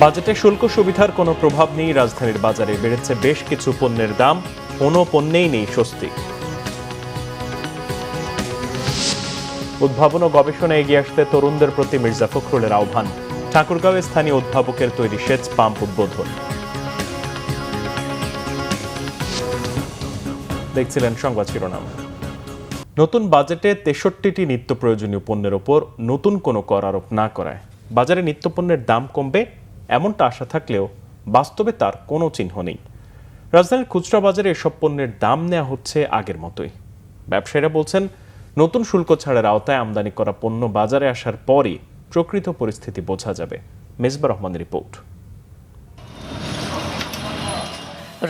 বাজেটে শুল্ক সুবিধার কোনো প্রভাব নেই। রাজধানীর বাজারে বেড়েছে বেশ কিছু পণ্যের দাম, কোনো পণ্যেই নেই স্বস্তি। উদ্ভাবন ও গবেষণায় এগিয়ে আসতে তরুণদের প্রতি মির্জা ফখরুলের আহ্বান। ঠাকুরগাঁওয়ে স্থানীয় উদ্ভাবকের তৈরি সেচ পাম্প উদ্বোধন। দেখছিলেন সংবাদ শিরোনাম। নতুন বাজেটে 63টি নিত্য প্রয়োজনীয় পণ্যের ওপর নতুন কোনো কর আরোপ না করায় বাজারে নিত্যপণ্যের দাম কমবে এমনটা আশা থাকলেও বাস্তবে তার কোনো চিহ্ন নেই। রাজধানীর খুচরা বাজারে এসব পণ্যের দাম নেওয়া হচ্ছে আগের মতোই। ব্যবসায়ীরা বলছেন, নতুন শুল্ক ছাড়ের আওতায় আমদানি করা পণ্য বাজারে আসার পরই প্রকৃত পরিস্থিতি বোঝা যাবে। মেজবা রহমানের রিপোর্ট।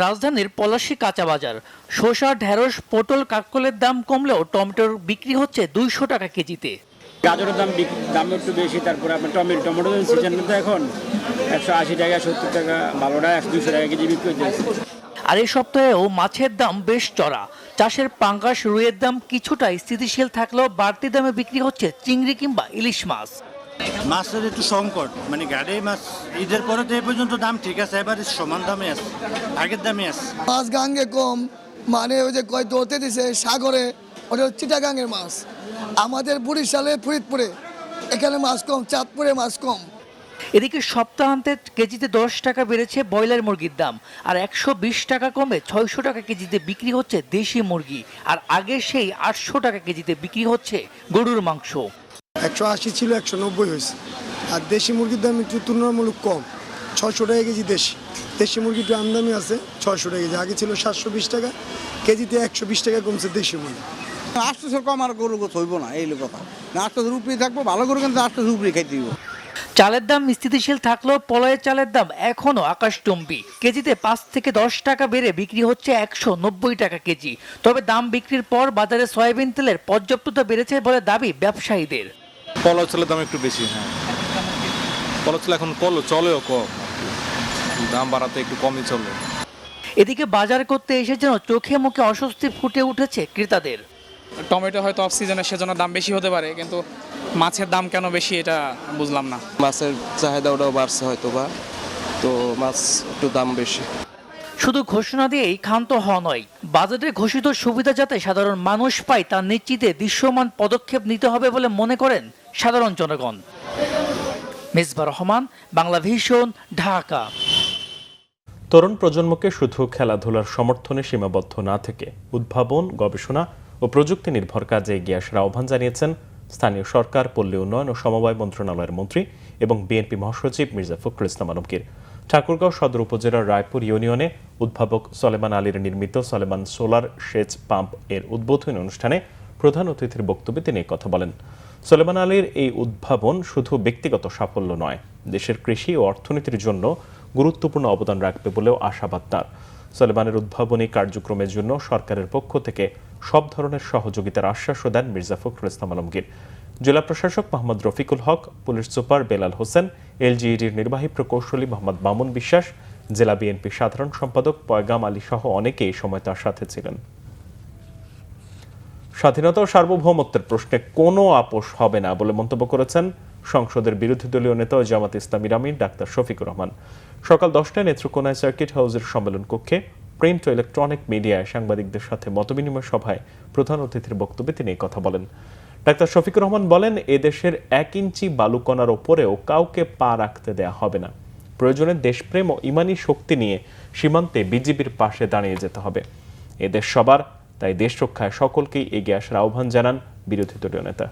রাজধানীর পলাশী কাঁচা বাজার, শসা, ঢেঁড়স, পটল, কাঁকরোলের দাম কমলেও টমেটোর বিক্রি হচ্ছে 200 টাকা কেজিতে। গাজরের দাম একটু বেশি, তারপরে আপনার টমেটো সিজন তো এখন 180 টাকা, 70 টাকা, ভালোটা 200 টাকা কেজি বিক্রি হচ্ছে। আর এই সপ্তাহেও মাছের দাম বেশ চড়া। চাষের পাঙ্গাস, রুইয়ের দাম কিছুটা স্থিতিশীল থাকলেও বাড়তি দামে বিক্রি হচ্ছে চিংড়ি কিংবা ইলিশ মাছ। মাছের একটু সংকট, মানে গাড়ি মাছ ঈদের পরে তো এই পর্যন্ত দাম ঠিক আছে, এবারে সমান দামে আছে, আগের দামে আছে। মাছ গাঙ্গে কম, মানে ওই যে কয় ধরতে দিছে সাগরে, ওটা চিটাগাঙ্গের মাছ। আমাদের বরিশালে, ফরিদপুরে এখানে মাছ কম, চাঁদপুরে মাছ কম। এদিকে সপ্তাহান্তে কেজিতে 10 টাকা বেড়েছে ব্রয়লার মুরগির দাম, আর 120 টাকা কমে 600 টাকা কেজিতে বিক্রি হচ্ছে দেশি মুরগি। আর আগে সেই 800 টাকা কেজিতে বিক্রি হচ্ছে গরুর মাংস। 180 ছিল, 190 হয়েছে। আর দেশি মুরগির দাম একটু তুলনামূলক কম, 600 টাকা কেজি। দেশি মুরগি একটু আমদামি আছে, 600 টাকা কেজি। আগে ছিল 720 টাকা কেজিতে, 120 টাকা কমছে দেশি মুরগি। 800 কম আর গরু হইব না, এই কথা না। 800 উপরেই থাকবো, ভালো গরু কিন্তু 800 উপরেই খাইতে দিব। চালের দাম স্থিতিশীল থাকলেও পলয়ের চালের দাম এখনো আকাশচুম্বী। কেজিতে 5 থেকে 10 টাকা বেড়ে বিক্রি হচ্ছে 190 টাকা কেজি। তবে দাম বিক্রির পর বাজারে সয়াবিন তেলের পর্যাপ্ততা বেড়েছে বলে দাবি ব্যবসায়ীদের। পলয় চালের দাম একটু বেশি। হ্যাঁ, পলয় চাল এখন চলেও কম, দাম বাড়াতে একটু কমই চলে। এদিকে বাজার করতে এসে যেন চোখে মুখে অস্বস্তি ফুটে উঠেছে ক্রেতাদের। টমেটো হয়তো অফ সিজনে, সেজন্য দাম বেশি হতে পারে, কিন্তু মাছের দাম কেন বেশি এটা বুঝলাম না। মাছের চাহিদা ওটাও বাড়ছে হয়তো বা, তো মাছ একটু দাম বেশি। শুধু ঘোষণা দিয়েই ক্ষান্ত হওয়া নয়, বাজেটে ঘোষিত সুবিধা যাতে সাধারণ মানুষ পায় তা নিশ্চিতে দৃশ্যমান পদক্ষেপ নিতে হবে বলে মনে করেন সাধারণ জনগণ। মেজবা রহমান, বাংলাভিশন, ঢাকা। তরুণ প্রজন্মকে শুধু খেলাধুলার সমর্থনে সীমাবদ্ধ না থেকে উদ্ভাবন, গবেষণা ও প্রযুক্তি নির্ভর কাজে এগিয়ে আসার আহ্বান জানিয়েছেন স্থানীয় সরকার, পল্লী উন্নয়ন ও সমবায় মন্ত্রণালয়ের মন্ত্রী এবং বিএনপি মহাসচিব মির্জা ফখরুল ইসলাম আলমগীর। ঠাকুরগাঁও সদর উপজেলার রায়পুর ইউনিয়নে উদ্ভাবক সলেমান আলীর নির্মিত সলেমান সোলার সেচ পাম্প এর উদ্বোধনী অনুষ্ঠানে প্রধান অতিথির বক্তব্যে তিনি কথা বলেন। সলেমান আলীর এই উদ্ভাবন শুধু ব্যক্তিগত সাফল্য নয়, দেশের কৃষি ও অর্থনীতির জন্য গুরুত্বপূর্ণ অবদান রাখবে বলেও আশাবাদ তার। সলেমানের উদ্ভাবনী কার্যক্রমের জন্য সরকারের পক্ষ থেকে সব ধরনের সহযোগিতার আশ্বাসও দেন মির্জা ফখরুল ইসলাম আলমগীর। জেলা প্রশাসক মোহাম্মদ রফিকুল হক, পুলিশ সুপার বেলাল হোসেন, এলজিইডির নির্বাহী প্রকৌশলী মোহাম্মদ মামুন বিশ্বাস, জেলা বিএনপি সাধারণ সম্পাদক পয়গাম আলী সহ অনেকে এই সময় তার সাথে ছিলেন। স্বাধীনতা ও সার্বভৌমত্বের প্রশ্নে কোনো আপোষ হবে না বলে মন্তব্য করেছেন সংসদের বিরোধী দলীয় নেতা ও জামাত ইসলামীর আমির ডাক্তার শফিকুর রহমান। সকাল 10টায় নেত্রকোনায় সার্কিট হাউসের সম্মেলন কক্ষে প্রিন্ট ও ইলেকট্রনিক মিডিয়ায় সাংবাদিকদের সাথে মতবিনিময় সভায় প্রধান অতিথির বক্তব্যে তিনি কথা বলেন। ডাক্তার শফিকুর রহমান বলেন, এদেশের 1 ইঞ্চি বালুকণার ওপরেও কাউকে পা রাখতে দেয়া হবে না। প্রয়োজনে দেশপ্রেম ও ইমানি শক্তি নিয়ে সীমান্তে বিজিবির পাশে দাঁড়িয়ে যেতে হবে। এদেশ সবার, তাই দেশ রক্ষায় সকলকেই এগিয়ে আসার আহ্বান জানান বিরোধী দলীয় নেতা।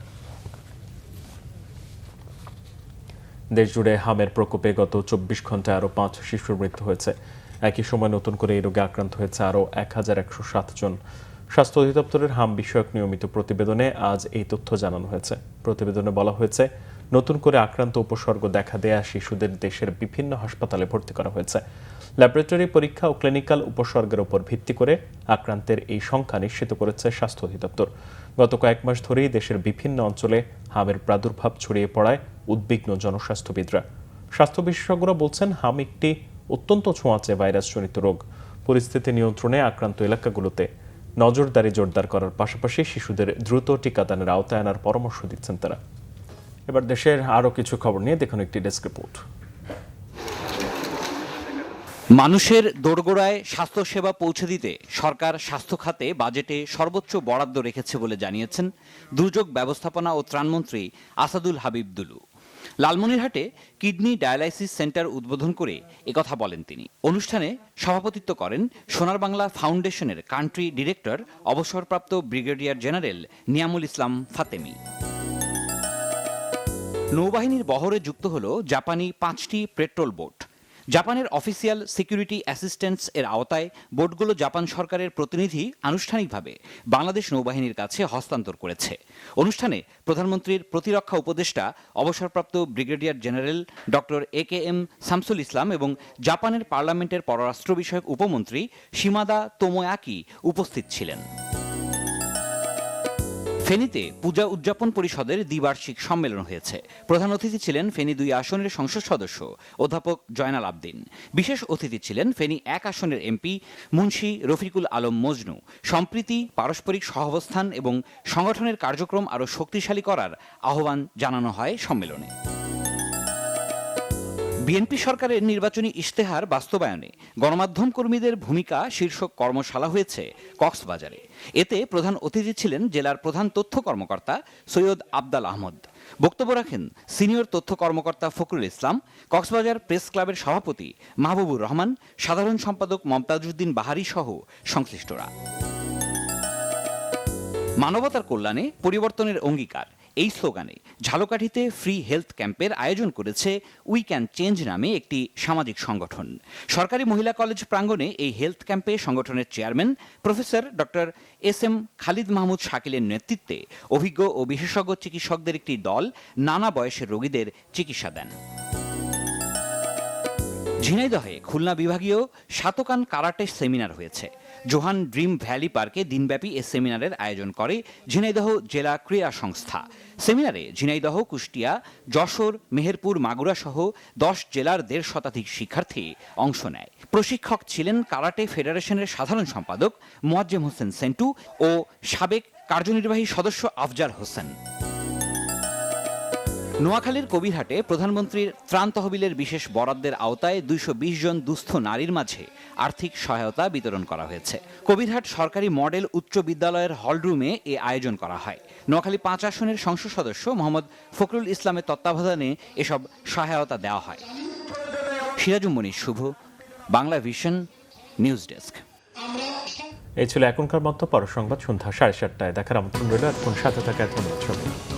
দেশজুড়ে হামের প্রকোপে গত 24 ঘন্টায় আরও 5 শিশুর মৃত্যু হয়েছে। একই সময় নতুন করে এই রোগে আক্রান্ত হয়েছে আরও 1107 জন। স্বাস্থ্য অধিদপ্তরের হাম বিষয়ক নিয়মিত প্রতিবেদনে আজ এই তথ্য জানানো হয়েছে। প্রতিবেদনে বলা হয়েছে, নতুন করে আক্রান্ত উপসর্গ দেখা দেয়া শিশুদের দেশের বিভিন্ন হাসপাতালে ভর্তি করা হয়েছে। ল্যাবরেটরি পরীক্ষা ও ক্লিনিক্যাল উপসর্গের উপর ভিত্তি করে আক্রান্তের এই সংখ্যা নিশ্চিত করেছে স্বাস্থ্য অধিদপ্তর। গত কয়েক মাস ধরেই দেশের বিভিন্ন অঞ্চলে হামের প্রাদুর্ভাব ছড়িয়ে পড়ায় উদ্বিগ্ন জনস্বাস্থ্যবিদরা। স্বাস্থ্য বিশেষজ্ঞরা বলছেন, হাম একটি অত্যন্ত ছোঁয়াচে ভাইরাসজনিত রোগ। পরিস্থিতি নিয়ন্ত্রণে আক্রান্ত এলাকাগুলোতে নজরদারি জোরদার করার পাশাপাশি শিশুদের দ্রুত টিকাদানের আওতায় আনার পরামর্শ দিচ্ছেন তারা। এবার দেশের আরও কিছু খবর নিয়ে দেখুন একটি ডেস্ক রিপোর্ট। মানুষের দোরগোড়ায় স্বাস্থ্যসেবা পৌঁছে দিতে সরকার স্বাস্থ্য খাতে বাজেটে সর্বোচ্চ বরাদ্দ রেখেছে বলে জানিয়েছেন দুর্যোগ ব্যবস্থাপনা ও ত্রাণমন্ত্রী আসাদুল হাবিব দুলু। লালমনিরহাটে কিডনি ডায়ালাইসিস সেন্টার উদ্বোধন করে একথা বলেন তিনি। অনুষ্ঠানে সভাপতিত্ব করেন সোনার বাংলা ফাউন্ডেশনের কান্ট্রি ডিরেক্টর অবসরপ্রাপ্ত ব্রিগেডিয়ার জেনারেল নিয়ামুল ইসলাম ফাতেমি। নৌবাহিনীর বহরে যুক্ত হল জাপানি 5টি পেট্রোল বোট। জাপানের অফিসিয়াল সিকিউরিটি অ্যাসিস্ট্যান্স এর আওতায় বোটগুলো জাপান সরকারের প্রতিনিধি আনুষ্ঠানিকভাবে বাংলাদেশ নৌবাহিনীর কাছে হস্তান্তর করেছে। অনুষ্ঠানে প্রধানমন্ত্রীর প্রতিরক্ষা উপদেষ্টা অবসরপ্রাপ্ত brigadier general doctor AKM Shamsul Islam এবং জাপানের পার্লামেন্টের পররাষ্ট্র বিষয়ক উপমন্ত্রী শিমাদা তোমোয়াকি উপস্থিত ছিলেন। ফেনীতে পূজা উদযাপন পরিষদের দ্বিবার্ষিক সম্মেলন হয়েছে। প্রধান অতিথি ছিলেন ফেনী 2 আসনের সংসদ সদস্য অধ্যাপক জয়নাল আবদিন। বিশেষ অতিথি ছিলেন ফেনী 1 আসনের এমপি মুন্সি রফিকুল আলম মজনু। সম্প্রীতি, পারস্পরিক সহাবস্থান এবং সংগঠনের কার্যক্রম আরও শক্তিশালী করার আহ্বান জানানো হয় সম্মেলনে। বিএনপি সরকারের নির্বাচনী ইশতেহার বাস্তবায়নে গণমাধ্যম কর্মীদের ভূমিকা শীর্ষক কর্মশালা হয়েছে কক্সবাজারে। এতে প্রধান অতিথি ছিলেন জেলার প্রধান তথ্য কর্মকর্তা সৈয়দ আবদাল আহমদ। বক্তব্য রাখেন সিনিয়র তথ্য কর্মকর্তা ফখরুল ইসলাম, কক্সবাজার প্রেস ক্লাবের সভাপতি মাহবুবুর রহমান, সাধারণ সম্পাদক মমতাজউদ্দিন বাহারি সহ সংশ্লিষ্টরা। মানবতার কল্যাণে পরিবর্তনের অঙ্গীকার এই স্লোগানে ঝালকাঠিতে ফ্রি হেলথ ক্যাম্পের আয়োজন করেছে উই ক্যান চেঞ্জ নামে একটি সামাজিক সংগঠন। সরকারি মহিলা কলেজ প্রাঙ্গণে এই হেলথ ক্যাম্পে সংগঠনের chairman professor doctor SM Khalid Mahmud শাকিলের নেতৃত্বে অভিজ্ঞ ও বিশেষজ্ঞ চিকিৎসকদের একটি দল নানা বয়সের রোগীদের চিকিৎসা দেন। ঝিনাইদহে খুলনা বিভাগীয় শাতকান কারাটে সেমিনার হয়েছে। জোহান ড্রিম ভ্যালি পার্কে দিনব্যাপী এ সেমিনারের আয়োজন করে ঝিনাইদহ জেলা ক্রীড়া সংস্থা। সেমিনারে ঝিনাইদহ, কুষ্টিয়া, যশোর, মেহেরপুর, মাগুরা সহ 10 জেলার 150 শতাধিক শিক্ষার্থী অংশ নেয়। প্রশিক্ষক ছিলেন কারাটে ফেডারেশনের সাধারণ সম্পাদক মোয়াজ্জেম হোসেন সেন্টু ও সাবেক কার্যনির্বাহী সদস্য আফজার হোসেন। নোয়াখালীর কবিরহাটে প্রধানমন্ত্রীর ত্রাণ তহবিলের বিশেষ বরাদ্দের আওতায় 220 জন দুস্থ নারীর মাঝে আর্থিক সহায়তা বিতরণ করা হয়েছে। কবিরহাট সরকারি মডেল উচ্চ বিদ্যালয়ের হলরুমে এ আয়োজন করা হয়। নোয়াখালী 5 আসনের সংসদ সদস্য মোহাম্মদ ফখরুল ইসলামের তত্ত্বাবধানে এসব সহায়তা দেওয়া হয়। সিরাজুম মনির শুভ, বাংলা ভিশন, নিউজ ডেস্ক। এই ছিল এখনকার মতো। পর সংবাদ সন্ধ্যা 7:30টায় দেখার আমন্ত্রণ রইল। এখন সাথে থাকা ধন্যবাদ।